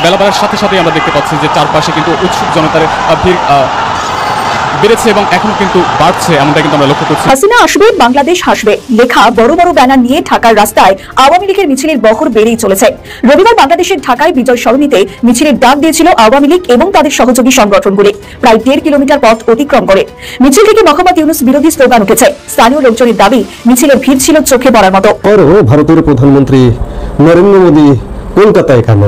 বেলা বাড়ার সাথে সাথে আমরা দেখতে পাচ্ছি যে চারপাশে কিন্তু উৎসুক জনতার ভিড় বেড়েছে এবং এখনো কিন্তু বাড়ছে, এমনটা কিন্তু আমরা লক্ষ্য করছি। হাসিনা আসবে, বাংলাদেশ হাসবে লেখা বড় বড় ব্যানার নিয়ে ঢাকার রাস্তায় আওয়ামী লীগের মিছিলের বহর বেড়েই চলেছে। রবিবার বাংলাদেশের ঢাকায় বিজয় সরণিতে মিছিলের ডাক দিয়েছিল আওয়ামী লীগ এবং তাদের সহযোগী সংগঠনগুলি। প্রায় 1.5 কিলোমিটার পথ অতিক্রম করে মিছিল থেকে মোহাম্মদ ইউনূস বিরোধী স্লোগান উঠেছে। স্থানীয় লোকজনের দাবি, মিছিলের ভিড় ছিল চোখে পড়ার মতো। ভারতের প্রধানমন্ত্রী নরেন্দ্র মোদী কলকাতায় কেন?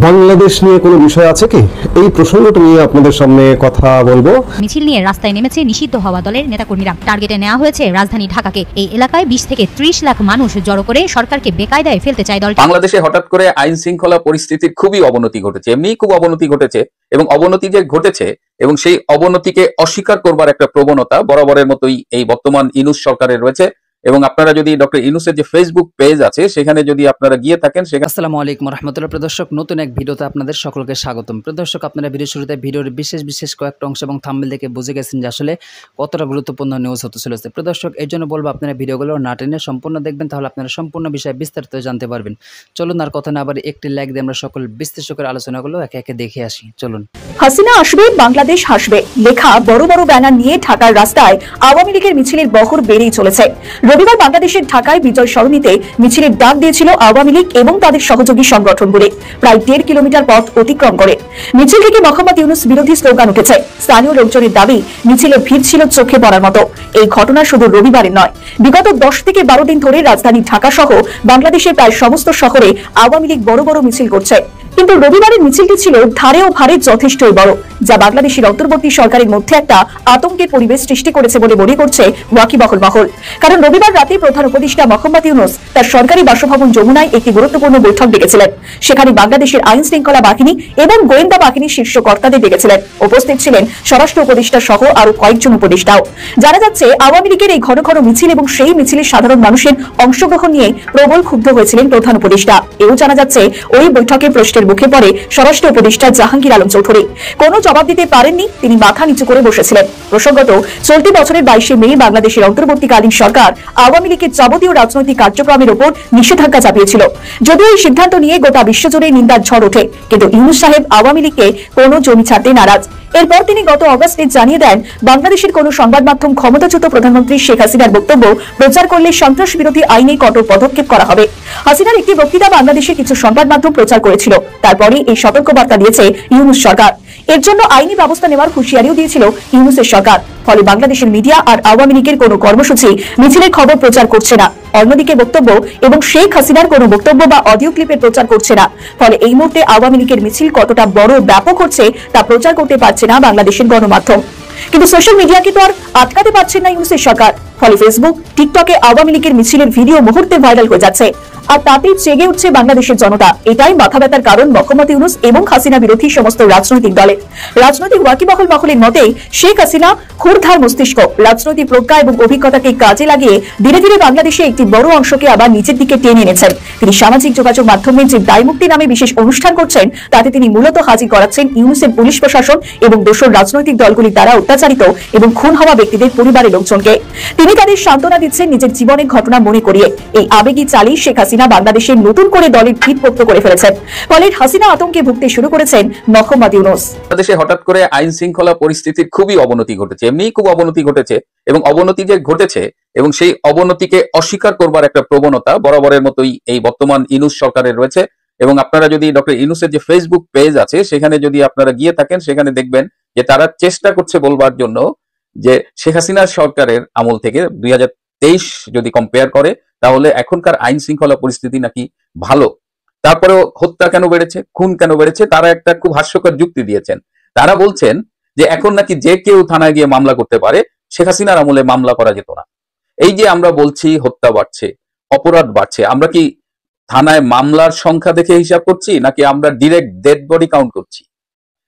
বাংলাদেশ নিয়ে কোনো বিষয় আছে কি? এই প্রসঙ্গটা নিয়ে আপনাদের সামনে কথা বলবো। মিছিল নিয়ে রাস্তায় নেমেছে নিষিদ্ধ হওয়া দলের নেতাকর্মীরা। টার্গেটে নেওয়া হয়েছে রাজধানী ঢাকাকে। এই এলাকায় 20 থেকে 30 লাখ মানুষ জড়ো করে সরকারকে বেকায়দায় ফেলতে চায় দলটি। বাংলাদেশে হঠাৎ করে আইন শৃঙ্খলা পরিস্থিতির খুবই অবনতি ঘটেছে, এমনিই খুব অবনতি ঘটেছে, এবং অবনতি যে ঘটেছে এবং সেই অবনতিকে অস্বীকার করবার একটা প্রবণতা বরাবরের মতোই এই বর্তমান ইউনূস সরকারের রয়েছে। এবং আপনারা যদি ডক্টর ইউনূসের যে ফেসবুক পেজ আছে সেখানে যদি আপনারা গিয়ে থাকেন সেখানে। আসসালামু আলাইকুম রাহমাতুল্লাহ। প্রিয় দর্শক, নতুন এক ভিডিওতে আপনাদের সকলকে স্বাগতম। প্রিয় দর্শক, আপনারা ভিডিও শুরুতে ভিডিওর বিশেষ কয়েকটা অংশ এবং থাম্বনেল দেখে বুঝে গেছেন যে আসলে কতটা গুরুত্বপূর্ণ নিউজ হতে চলেছে। প্রিয় দর্শক, এই জন্য বলবো আপনারা ভিডিওগুলো না টেনে সম্পূর্ণ দেখবেন, তাহলে আপনারা সম্পূর্ণ বিষয়ে বিস্তারিত জানতে পারবেন। চলুন আর কথা না আবার একটি লাইক দিয়ে আমরা সকল বিস্তারিত করে আলোচনাগুলো একে একে দেখে আসি। চলুন। হাসিনা আসবে, বাংলাদেশ হাসবে লেখা বড় বড় ব্যানার নিয়ে ঢাকার রাস্তায় আওয়ামী লীগের মিছিলের বহর বেড়েই চলেছে। রবিবার বাংলাদেশের ঢাকায় বিজয় সরণিতে মিছিলের ডাক দিয়েছিল আওয়ামী লীগ এবং তাদের সহযোগী সংগঠনগুলি। প্রায় 1.5 কিলোমিটার পথ অতিক্রম করে মিছিল থেকে মোহাম্মদ ইউনূস বিরোধী স্লোগান উঠেছে। স্থানীয় লোকজনের দাবি, মিছিলের ভিড় ছিল চোখে পড়ার মতো। এই ঘটনা শুধু রবিবারের নয়, বিগত 10 থেকে 12 দিন ধরে রাজধানী ঢাকা সহ বাংলাদেশের প্রায় সমস্ত শহরে আওয়ামী লীগ বড় বড় মিছিল করছে। কিন্তু রবিবারের মিছিলটি ছিল ধারে ও ভারে যথেষ্টই বড়, যা বাংলাদেশের অন্তর্বর্তী সরকারের মধ্যে একটা আতঙ্কের পরিবেশ সৃষ্টি করেছে বলে মনে করছে ওয়াকিবহাল মহল। কারণ রবিবার রাতে প্রধান উপদেষ্টা মোহাম্মদ ইউনূস তার সরকারি বাসভবন যমুনায় একটি গুরুত্বপূর্ণ বৈঠক ডেকেছিলেন। সেখানে বাংলাদেশের আইন শৃঙ্খলা বাহিনী এবং গোয়েন্দা বাহিনীর শীর্ষ কর্তাদের ডেকেছিলেন। উপস্থিত ছিলেন স্বরাষ্ট্র উপদেষ্টা সহ আরো কয়েকজন উপদেষ্টাও। জানা যাচ্ছে, আওয়ামী লীগের এই ঘন ঘন মিছিল এবং সেই মিছিলে সাধারণ মানুষের অংশগ্রহণ নিয়ে প্রবল ক্ষুব্ধ হয়েছিলেন প্রধান উপদেষ্টা। এও জানা যাচ্ছে, ওই বৈঠকে প্রশ্নের মুখে পড়ে স্বরাষ্ট্র উপদেষ্টা জাহাঙ্গীর আলম চৌধুরী। কোনো জবাব দিতে পারেননি, তিনি মাথা নিচু করে বসেছিলেন। প্রসঙ্গত, চলতি বছরের 22শে মে বাংলাদেশের অন্তর্বর্তীকালীন সরকার আওয়ামী লীগের যাবতীয় রাজনৈতিক কার্যক্রমের উপর নিষেধাজ্ঞা চাপিয়েছিল। যদিও এই সিদ্ধান্ত নিয়ে গোটা বিশ্বজুড়ে নিন্দার ঝড় ওঠে, কিন্তু ইউনূস সাহেব আওয়ামী লীগকে কোনো জমি ছাড়তে নারাজ। এরপর তিনি গত অগস্টে জানিয়ে দেন, বাংলাদেশের কোন সংবাদ মাধ্যম ক্ষমতাচ্যুত প্রধানমন্ত্রী শেখ হাসিনার বক্তব্য প্রচার করলে সন্ত্রাস বিরোধী আইনে কঠোর পদক্ষেপ করা হবে। হাসিনার একটি বক্তৃতা বাংলাদেশের কিছু সংবাদ মাধ্যম প্রচার করেছিল, তারপরে এই সতর্কবার্তা দিয়েছে ইউনূস সরকার। এর জন্য আইনি ব্যবস্থা নেওয়ার হুঁশিয়ারিও দিয়েছিল ইউনূসের সরকার। ফলে বাংলাদেশের মিডিয়া আর আওয়ামী লীগের কোনো কর্মসূচি, মিছিলের খবর প্রচার করছে না। অন্যদিকে বক্তব্য এবং শেখ হাসিনার কোনো বক্তব্য বা অডিও ক্লিপের প্রচার করছে না। ফলে এই মুহূর্তে আওয়ামী লীগের মিছিল কতটা বড় ব্যাপক হচ্ছে তা প্রচার করতে পারছে না বাংলাদেশের গণমাধ্যম। কিন্তু সোশ্যাল মিডিয়াকে তো আর আটকাতে পারছেন না ইউনূসের সরকার। ফলে ফেসবুক, টিকটকে আওয়ামী লীগের মিছিলের ভিডিও মুহূর্তে ভাইরাল হয়ে যাচ্ছে, আর তাতেই জেগে উঠছে বাংলাদেশের জনতা। এটাই মাথা ব্যথার কারণ মোহাম্মদ ইউনূস এবং হাসিনা বিরোধী সমস্ত রাজনৈতিক দলের। রাজনৈতিক ওয়াকিবহাল মহলের মতে, শেখ হাসিনা ক্ষুরধার মস্তিষ্ক, রাজনৈতিক প্রজ্ঞা এবং অভিজ্ঞতাকে কাজে লাগিয়ে ধীরে ধীরে বাংলাদেশে একটি বড় অংশকে আবার নিচের দিকে টেনে এনেছেন। তিনি সামাজিক যোগাযোগ মাধ্যমে যে দায়মুক্তি নামে বিশেষ অনুষ্ঠান করছেন, তাতে তিনি মূলত হাজির করাচ্ছেন ইউনূসের পুলিশ প্রশাসন এবং দোসর রাজনৈতিক দলগুলির দ্বারা অত্যাচারিত এবং খুন হওয়া ব্যক্তিদের পরিবারের লোকজনকে। তিনি তাদের সান্ত্বনা দিচ্ছেন নিজের জীবনের ঘটনা মনে করিয়ে। এই আবেগী চালেই শেখ হাসিনা বাংলাদেশের নতুন করে দলের ভিত পোক্ত করে ফেলেছেন। ফলে হাসিনা আতঙ্কে ভুগতে শুরু করেছেন মোহাম্মদ ইউনূস। বাংলাদেশে হঠাৎ করে আইন শৃঙ্খলা পরিস্থিতির খুবই অবনতি ঘটেছে, এমনিই খুব অবনতি ঘটেছে, এবং অবনতি যে ঘটেছে এবং সেই অবনতিকে অস্বীকার করবার একটা প্রবণতা বরাবরের মতোই এই বর্তমান ইউনূস সরকারের রয়েছে। এবং আপনারা যদি ডক্টর ইউনূসের যে ফেসবুক পেজ আছে সেখানে যদি আপনারা গিয়ে থাকেন, সেখানে দেখবেন যে তারা চেষ্টা করছে বলবার জন্য যে শেখ হাসিনার সরকারের আমল থেকে 2023 যদি কম্পেয়ার করে, তাহলে এখনকার আইন শৃঙ্খলা পরিস্থিতি নাকি ভালো। তারপরেও হত্যা কেন বেড়েছে, খুন কেন বেড়েছে, তারা একটা খুব হাস্যকর যুক্তি দিয়েছেন। তারা বলছেন যে এখন নাকি যে কেউ থানায় গিয়ে মামলা করতে পারে, শেখ হাসিনার আমলে মামলা করা যেত না। এই যে আমরা বলছি হত্যা বাড়ছে, অপরাধ বাড়ছে, আমরা কি থানায় মামলার সংখ্যা দেখে হিসাব করছি, নাকি আমরা ডিরেক্ট ডেড বডি কাউন্ট করছি?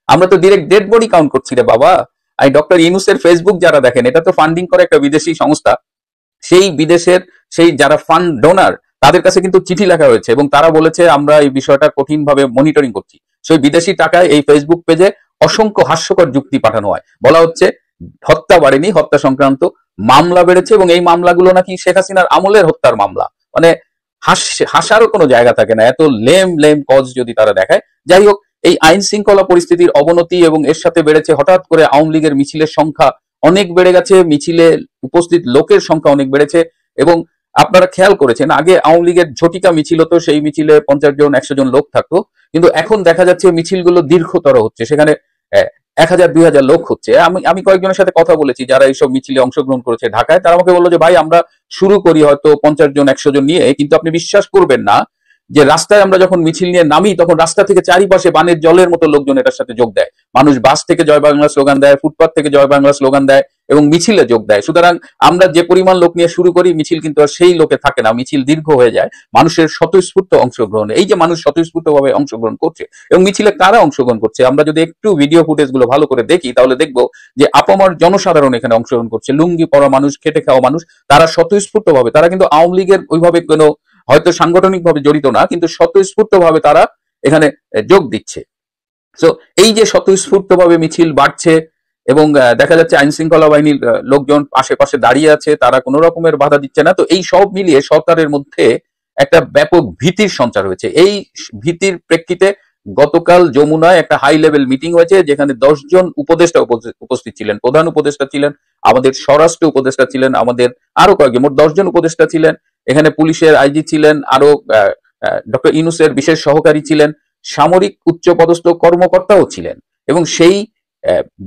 আমরা তো ডিরেক্ট ডেড বডি কাউন্ট করছি রে বাবা। এই ডক্টর ইউনূসের ফেসবুক যারা দেখেন, এটা তো ফান্ডিং করে একটা বিদেশি সংস্থা। সেই বিদেশের সেই যারা ফান্ড ডোনার, তাদের কাছে কিন্তু চিঠি লেখা হয়েছে এবং তারা বলেছে আমরা এই বিষয়টা কঠিনভাবে মনিটরিং করছি। সেই বিদেশি টাকায় এই ফেসবুক পেজে অসংখ্য হাস্যকর যুক্তি পাঠানো হয়। বলা হচ্ছে হত্যা বাড়েনি, হত্যা সংক্রান্ত মামলা বেড়েছে, এবং এই মামলাগুলো নাকি শেখ হাসিনার আমলের হত্যার মামলা। মানে হাসারও কোনো জায়গা থাকে না, এত লেম লেম কজ যদি তারা দেখায়। যাই হোক, এই আইন শৃঙ্খলা পরিস্থিতির অবনতি এবং এর সাথে বেড়েছে হঠাৎ করে আওয়ামী লীগের মিছিলের সংখ্যা অনেক বেড়ে গেছে, মিছিলে উপস্থিত লোকের সংখ্যা অনেক বেড়েছে। এবং আপনারা খেয়াল করেছেন, আগে আওয়ামী লীগের ঝটিকা মিছিল হতো, সেই মিছিলে 50 জন 100 জন লোক থাকতো, কিন্তু এখন দেখা যাচ্ছে মিছিলগুলো দীর্ঘতর হচ্ছে, সেখানে 1000-2000 লোক হচ্ছে। আমি কয়েকজনের সাথে কথা বলেছি যারা এইসব মিছিলে অংশগ্রহণ করেছে ঢাকায়, তারা আমাকে বললো যে ভাই আমরা শুরু করি হয়তো 50 জন 100 জন নিয়ে, কিন্তু আপনি বিশ্বাস করবেন না যে রাস্তায় আমরা যখন মিছিল নিয়ে নামি তখন রাস্তা থেকে চারিপাশে বানের জলের মতো লোকজন এটার সাথে যোগ দেয়। মানুষ বাস থেকে জয় বাংলা স্লোগান দেয়, ফুটপাথ থেকে জয় বাংলা স্লোগান দেয় এবং মিছিলে যোগ দেয়। সুতরাং আমরা যে পরিমাণ লোক নিয়ে শুরু করি, মিছিল কিন্তু আর সেই লোকে থাকে না, মিছিল দীর্ঘ হয়ে যায় মানুষের স্বতঃস্ফূর্ত অংশগ্রহণ। এই যে মানুষ স্বতঃস্ফূর্ত ভাবে অংশগ্রহণ করছে এবং মিছিলে কারা অংশগ্রহণ করছে, আমরা যদি একটু ভিডিও ফুটেজ গুলো ভালো করে দেখি তাহলে দেখবো যে আপামর জনসাধারণ এখানে অংশগ্রহণ করছে, লুঙ্গি পরা মানুষ, খেটে খাওয়া মানুষ, তারা স্বতঃস্ফূর্ত ভাবে, তারা কিন্তু আওয়ামী লীগের ওইভাবে কোনো হয়তো সাংগঠনিক ভাবে জড়িত না, কিন্তু স্বতঃস্ফূর্ত ভাবে তারা এখানে যোগ দিচ্ছে। সো এই যে স্বতঃস্ফূর্ত ভাবে মিছিল বাড়ছে এবং দেখা যাচ্ছে আইন শৃঙ্খলা বাহিনীর লোকজন আশেপাশে দাঁড়িয়ে আছে, তারা কোনো রকমের বাধা দিচ্ছে না। তো এই সব মিলিয়ে সরকারের মধ্যে একটা ব্যাপক ভীতির সঞ্চার হয়েছে। এই ভীতির প্রেক্ষিতে গতকাল যমুনায় একটা হাই লেভেল মিটিং হয়েছে, যেখানে 10 জন উপদেষ্টা উপস্থিত ছিলেন। প্রধান উপদেষ্টা ছিলেন, আমাদের স্বরাষ্ট্র উপদেষ্টা ছিলেন, আমাদের আরো কয়েকজন, মোট 10 জন উপদেষ্টা ছিলেন। এখানে পুলিশের আইজি ছিলেন, আরো ডক্টর ইউনূসের বিশেষ সহকারী ছিলেন, সামরিক উচ্চপদস্থ কর্মকর্তাও ছিলেন। এবং সেই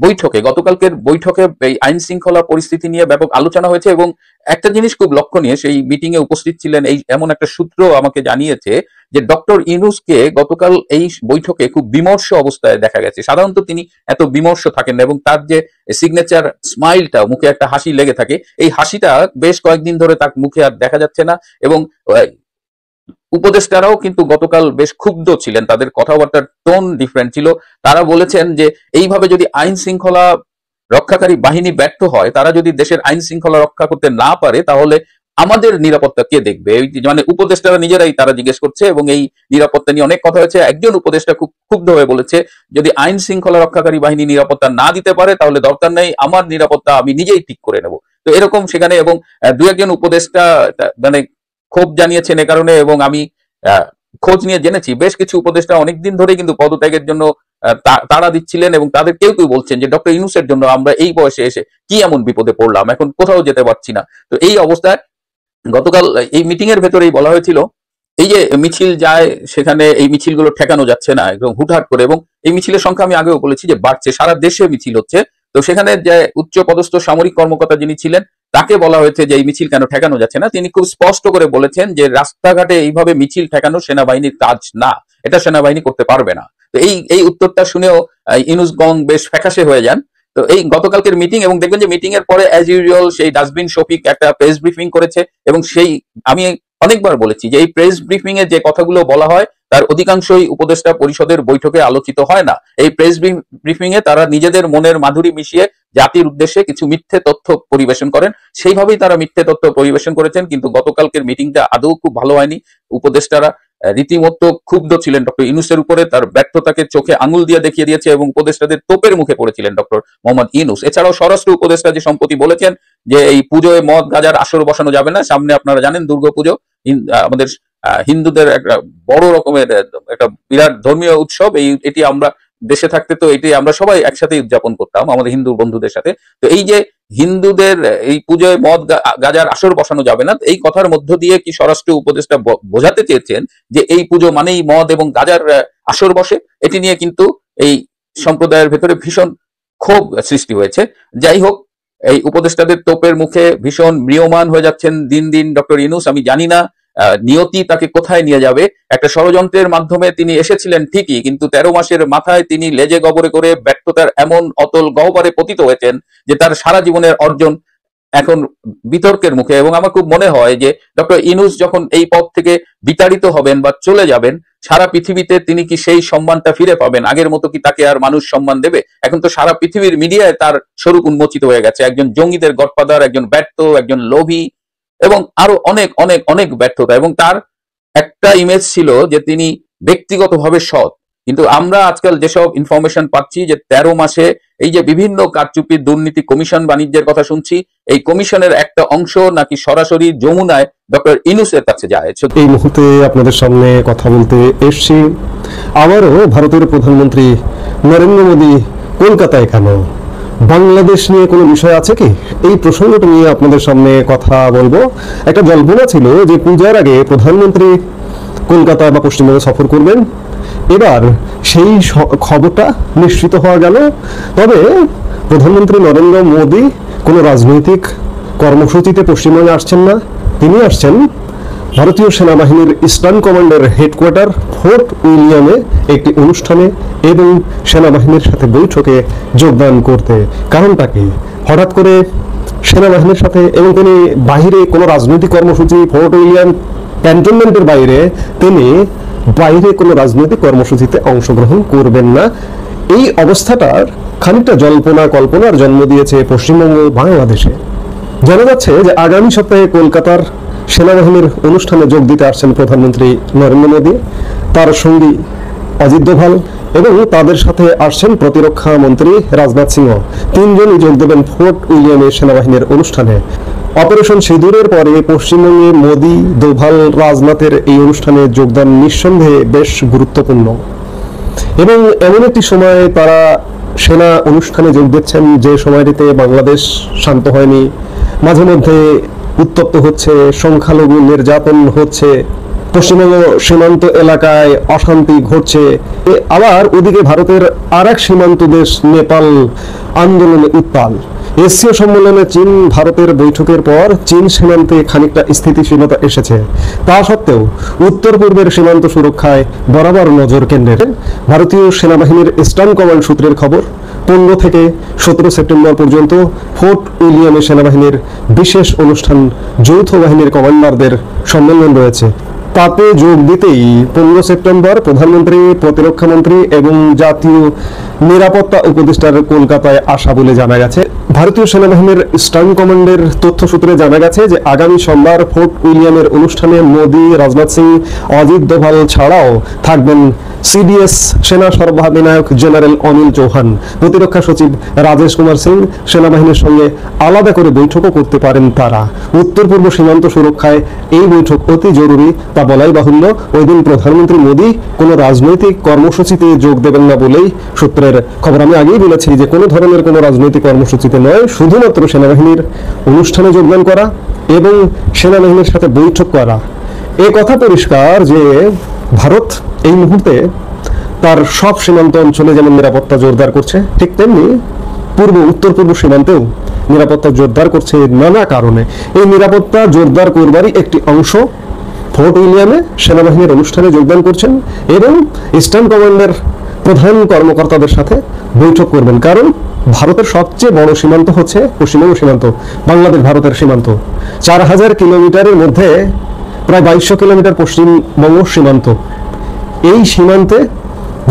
বৈঠকে, গতকালকের বৈঠকে এই আইন শৃঙ্খলা পরিস্থিতি নিয়ে ব্যাপক আলোচনা হয়েছে। এবং একটা জিনিস খুব লক্ষণীয়, সেই মিটিং এ উপস্থিত ছিলেন এই এমন একটা সূত্র আমাকে জানিয়েছে যে ডক্টর ইউনূসকে গতকাল এই বৈঠকে খুব বিমর্ষ অবস্থায় দেখা গেছে। সাধারণত তিনি এত বিমর্ষ থাকেন না এবং তার যে সিগনেচার স্মাইলটা, মুখে একটা হাসি লেগে থাকে, এই হাসিটা বেশ কয়েকদিন ধরে তার মুখে আর দেখা যাচ্ছে না। এবং উপদেষ্টারাও কিন্তু গতকাল বেশ ক্ষুব্ধ ছিলেন, তাদের কথাবার্তার টোন ডিফারেন্ট ছিল। তারা বলেছেন যে এইভাবে যদি আইন শৃঙ্খলা রক্ষাকারী বাহিনী ব্যর্থ হয়, তারা যদি দেশের আইন শৃঙ্খলা রক্ষা করতে না পারে, তাহলে আমাদের নিরাপত্তা কে দেখবে? মানে উপদেষ্টারা নিজেরাই তারা জিজ্ঞেস করছে এবং এই নিরাপত্তা নিয়ে অনেক কথা হয়েছে। একজন উপদেষ্টা খুব ক্ষুব্ধ হয়ে বলেছে, যদি আইন শৃঙ্খলা রক্ষাকারী বাহিনী নিরাপত্তা না দিতে পারে তাহলে দরকার নেই, আমার নিরাপত্তা আমি নিজেই ঠিক করে নেব। তো এরকম সেখানে, এবং দু একজন উপদেষ্টা মানে ক্ষোভ জানিয়েছেন এ কারণে। এবং আমি খোঁজ নিয়ে জেনেছি বেশ কিছু উপদেষ্টা অনেকদিন ধরে কিন্তু পদত্যাগের জন্য তাড়া দিচ্ছিলেন এবং তাদের কেউ কেউ বলছেন যে ডক্টর ইউনূসের জন্য আমরা এই বয়সে এসে কি এমন বিপদে পড়লাম, এখন কোথাও যেতে পারছি না। তো এই অবস্থায় গতকাল এই মিটিং এর ভেতরেই বলা হয়েছিল, এই যে মিছিল যায় সেখানে এই মিছিলগুলো ঠেকানো যাচ্ছে না একদম হুটহাট করে, এবং এই মিছিলের সংখ্যা আমি আগেও বলেছি যে বাড়ছে, সারা দেশে মিছিল হচ্ছে। তো সেখানে যে উচ্চ পদস্থ সামরিক কর্মকর্তা যিনি ছিলেন, তাকে বলা হয়েছে যে এই মিছিল কেন ঠেকানো যাচ্ছে না। তিনি খুব স্পষ্ট করে বলেছেন যে রাস্তাঘাটে এইভাবে মিছিল ঠেকানো সেনাবাহিনীর কাজ না, এটা সেনাবাহিনী করতে পারবে না। তো এই উত্তরটা শুনেও ইউনূস গং বেশ ফ্যাকাশে হয়ে যান। তো এই গতকালকের মিটিং, এবং দেখবেন যে মিটিং এর পরে অ্যাজ ইউজুয়াল সেই ডাস্টবিন শফিক একটা প্রেস ব্রিফিং করেছে, এবং সেই আমি অনেকবার বলেছি যে এই প্রেস ব্রিফিং এ যে কথাগুলো বলা হয় তার অধিকাংশই উপদেষ্টা পরিষদের বৈঠকে আলোচিত হয় না। এই প্রেস ব্রিফিং এ তারা নিজেদের মনের মাধুরী মিশিয়ে জাতির উদ্দেশ্যে কিছু মিথ্যে তথ্য পরিবেশন করেন, সেইভাবেই তারা মিথ্যে তথ্য পরিবেশন করেছেন। কিন্তু গতকালকের মিটিংটা আদৌ খুব ভালো হয়নি। উপদেষ্টারা রীতিমতো ক্ষুব্ধ ছিলেন ডক্টর ইউনূসের উপরে, তার ব্যর্থতাকে চোখে আঙুল দিয়ে দেখিয়ে দিয়েছে এবং উপদেষ্টাদের তোপের মুখে পড়েছিলেন ডক্টর মোহাম্মদ ইউনূস। এছাড়াও স্বরাষ্ট্র উপদেষ্টা যে সম্প্রতি বলেছেন যে এই পুজোয় মদ গাঁজার আসর বসানো যাবে না, সামনে আপনারা জানেন দুর্গাপুজো, আমাদের হিন্দুদের একটা বড় রকমের একটা বিরাট ধর্মীয় উৎসব, এটি আমরা দেশে থাকতে তো এটি আমরা সবাই একসাথে উদযাপন করতাম আমাদের হিন্দু বন্ধুদের সাথে। তো এই যে হিন্দুদের এই পুজোয় মদ গাঁজার আসর বসানো যাবে না, এই কথার মধ্য দিয়ে কি স্বরাষ্ট্র উপদেষ্টা বোঝাতে চেয়েছেন যে এই পুজো মানেই মদ এবং গাঁজার আসর বসে? এটি নিয়ে কিন্তু এই সম্প্রদায়ের ভেতরে ভীষণ ক্ষোভ সৃষ্টি হয়েছে। যাই হোক, এই উপদেষ্টাদের তোপের মুখে ভীষণ ম্রিয়মান হয়ে যাচ্ছেন দিন দিন ডক্টর ইউনূস। আমি জানি না নিয়তি তাকে কোথায় নিয়ে যাবে। একটা ষড়যন্ত্রের মাধ্যমে তিনি এসেছিলেন ঠিকই, কিন্তু 13 মাসের মাথায় তিনি লেজে গবরে করে ব্যর্থতার এমন অতল গহ্বরে পতিত হয়েছেন যে তার সারা জীবনের অর্জন এখন বিতর্কের মুখে। এবং আমার খুব মনে হয় যে ডক্টর ইউনূস যখন এই পদ থেকে বিতাড়িত হবেন বা চলে যাবেন, সারা পৃথিবীতে তিনি কি সেই সম্মানটা ফিরে পাবেন? আগের মতো কি তাকে আর মানুষ সম্মান দেবে? এখন তো সারা পৃথিবীর মিডিয়ায় তার স্বরূপ উন্মোচিত হয়ে গেছে, একজন জঙ্গিদের গডফাদার, একজন ব্যর্থ, একজন লোভী এবং আরো অনেক অনেক অনেক ব্যর্থতা। এবং তার একটা ইমেজ ছিল যে তিনি ব্যক্তিগতভাবে সৎ, কিন্তু আমরা আজকাল যেসব ইনফরমেশন পাচ্ছি যে 13 মাসে এই যে বিভিন্ন কারচুপি দুর্নীতি কমিশন বাণিজ্যের কথা শুনছি, এই কমিশনের একটা অংশ নাকি সরাসরি যমুনায় ডক্টর ইউনূসের কাছে যায়। এই মুহূর্তে আপনাদের সামনে কথা বলতে এসছি। আবারও ভারতের প্রধানমন্ত্রী নরেন্দ্র মোদী কলকাতায় কেন? বাংলাদেশ নিয়ে কোনো বিষয় আছে কি? এই প্রসঙ্গটা নিয়ে আপনাদের সামনে কথা বলবো। একটা জল্পনা ছিল যে পূজার আগে প্রধানমন্ত্রী কলকাতা বা পশ্চিমবঙ্গে সফর করবেন। এবার সেই খবরটা নিশ্চিত হওয়া গেল। তবে প্রধানমন্ত্রী নরেন্দ্র মোদী কোনো রাজনৈতিক কর্মসূচিতে পশ্চিমবঙ্গে আসছেন না। তিনি আসছেন ভারতীয় সেনাবাহিনীর ইস্টার্ন কমান্ডের হেডকোয়ার্টার ফোর্ট উইলিয়ামে একটি অনুষ্ঠানে এবং সেনাবাহিনীর সাথে বৈঠকে যোগদান করতে। কারণটা কি? হঠাৎ করে সেনাবাহিনীর সাথে, এবং তিনি বাইরে কোনো রাজনৈতিক কর্মসূচি, ফোর্ট উইলিয়াম ক্যান্টনমেন্টের বাইরে তিনি কোনো রাজনৈতিক কর্মসূচিতে অংশগ্রহণ করবেন না। এই অবস্থাটার খানিকটা জল্পনা কল্পনার জন্ম দিয়েছে পশ্চিমবঙ্গ, বাংলাদেশে। জানা যাচ্ছে যে আগামী সপ্তাহে কলকাতার সেনাবাহিনীর অনুষ্ঠানে যোগ দিতে আসছেন প্রধানমন্ত্রী নরেন্দ্র মোদী, তার সঙ্গী অজিত দোভাল, এবং তাদের সাথে আসছেন প্রতিরক্ষা মন্ত্রী রাজনাথ সিংহ। তিনজনই যোগ দেবেন ফোর্ট উইলিয়ামে সেনাবাহিনীর অনুষ্ঠানে। অপারেশন সিঁদুরের পরে পশ্চিমবঙ্গে মোদী, দোভাল, রাজনাথের এই অনুষ্ঠানে যোগদান নিঃসন্দেহে বেশ গুরুত্বপূর্ণ, এবং এমন একটি সময় তারা সেনা অনুষ্ঠানে যোগ দিচ্ছেন যে সময়টিতে বাংলাদেশ শান্ত হয়নি, মাঝে মধ্যে উত্তপ্ত হচ্ছে, সংখ্যালঘু নির্যাতন হচ্ছে, পশ্চিমবঙ্গ সীমান্ত এলাকায় অশান্তি ঘটছে। আবার ওদিকে ভারতের আরেক সীমান্ত দেশ নেপাল আন্দোলনে উত্তাল। এশীয় সম্মেলনে চীন ভারতের বৈঠকের পর চীন সীমান্তে খানিকটা স্থিতিশীলতা এসেছে। তা সত্ত্বেও উত্তর পূর্বের সীমান্ত সুরক্ষায় বরাবর নজর কেন্দ্রের ভারতীয় সেনাবাহিনীর ইস্টার্ন কমান্ড সূত্রের খবর, 15 থেকে 17 সেপ্টেম্বর পর্যন্ত ফোর্ট উইলিয়ামে সেনাবাহিনীর বিশেষ অনুষ্ঠান, যৌথ বাহিনীর কমান্ডারদের সম্মেলন রয়েছে। তাতে যোগ দিতেই 15 সেপ্টেম্বর প্রধানমন্ত্রী, প্রতিরক্ষা মন্ত্রী এবং জাতীয় নিরাপত্তা উপদেষ্টার কলকাতায় আসা বলে জানা গেছে। ভারতীয় সেনাবাহিনীর ইস্টার্ন কমান্ডের তথ্য সূত্রে জানা গেছে যে আগামী সোমবার ফোর্ট উইলিয়ামের অনুষ্ঠানে মোদী, রাজনাথ সিং, অজিত দোভাল ছাড়াও থাকবেন সিডিএস সেনা সর্বাধিনায়ক জেনারেল অনিল চৌহান, প্রতিরক্ষা সচিব রাজেশ কুমার সিং। সেনাবাহিনীর সঙ্গে আলাদা করে বৈঠকও করতে পারেন তারা। উত্তর পূর্ব সীমান্ত সুরক্ষায় এই বৈঠক অতি জরুরি, তা বলাই বাহুল্য। ওই দিন প্রধানমন্ত্রী মোদী কোনো রাজনৈতিক কর্মসূচিতে যোগ দেবেন না বলেই সূত্রের খবর। আমি আগেই বলেছি যে কোনো ধরনের কোনো রাজনৈতিক কর্মসূচিতে নয়, শুধুমাত্র সেনাবাহিনীর অনুষ্ঠানে যোগদান করা এবং সেনাবাহিনীর সাথে বৈঠক করা। এ কথা পরিষ্কার যে ভারত এই মুহূর্তে তার সব সীমান্ত অঞ্চলে যেমন নিরাপত্তা জোরদার করছে, ঠিক তেমনি উত্তর পূর্ব সীমান্তেও নিরাপত্তা জোরদার করছে নানা কারণে। এই নিরাপত্তা জোরদার করবারই একটি অংশ ফোর্ট উইলিয়ামে সেনাবাহিনীর অনুষ্ঠানে যোগদান করছেন এবং ইস্টার্ন কমান্ডের প্রধান কর্মকর্তাদের সাথে বৈঠক করবেন। কারণ ভারতের সবচেয়ে বড় সীমান্ত হচ্ছে পশ্চিমবঙ্গ সীমান্ত, বাংলাদেশ ভারতের সীমান্ত। 4000 কিলোমিটারের মধ্যে প্রায় 2200 কিলোমিটার পশ্চিমবঙ্গ সীমান্ত। এই সীমান্তে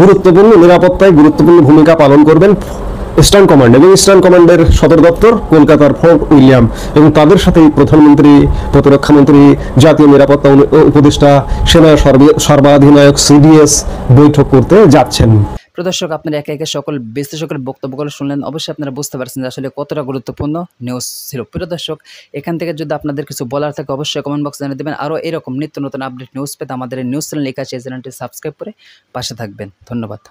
গুরুত্বপূর্ণ নিরাপত্তায় গুরুত্বপূর্ণ ভূমিকা পালন করবেন ইস্টার্ন কমান্ড, এবং ইস্টার্ন কমান্ডের সদর দপ্তর কলকাতার ফোর্ট উইলিয়াম, এবং তাদের সাথে প্রধানমন্ত্রী, প্রতিরক্ষা মন্ত্রী, জাতীয় নিরাপত্তা উপদেষ্টা, সেনা সর্বাধিনায়ক সিডিএস বৈঠক করতে যাচ্ছেন। প্রদর্শক, আপনারা একে একে সকল বিশ্লেষকের বক্তব্যগুলো শুনলেন। অবশ্যই আপনারা বুঝতে পারছেন যে আসলে কতটা গুরুত্বপূর্ণ নিউজ ছিল। প্রদর্শক, এখান থেকে যদি আপনাদের কিছু বলার থাকে অবশ্যই কমেন্ট বক্সে জানিয়ে দেবেন। আরও এরকম নিত্য নতুন আপডেট নিউজ পেতে আমাদের নিউজ চ্যানেল লেখা আছে, চ্যানেলটি সাবস্ক্রাইব করে পাশে থাকবেন। ধন্যবাদ।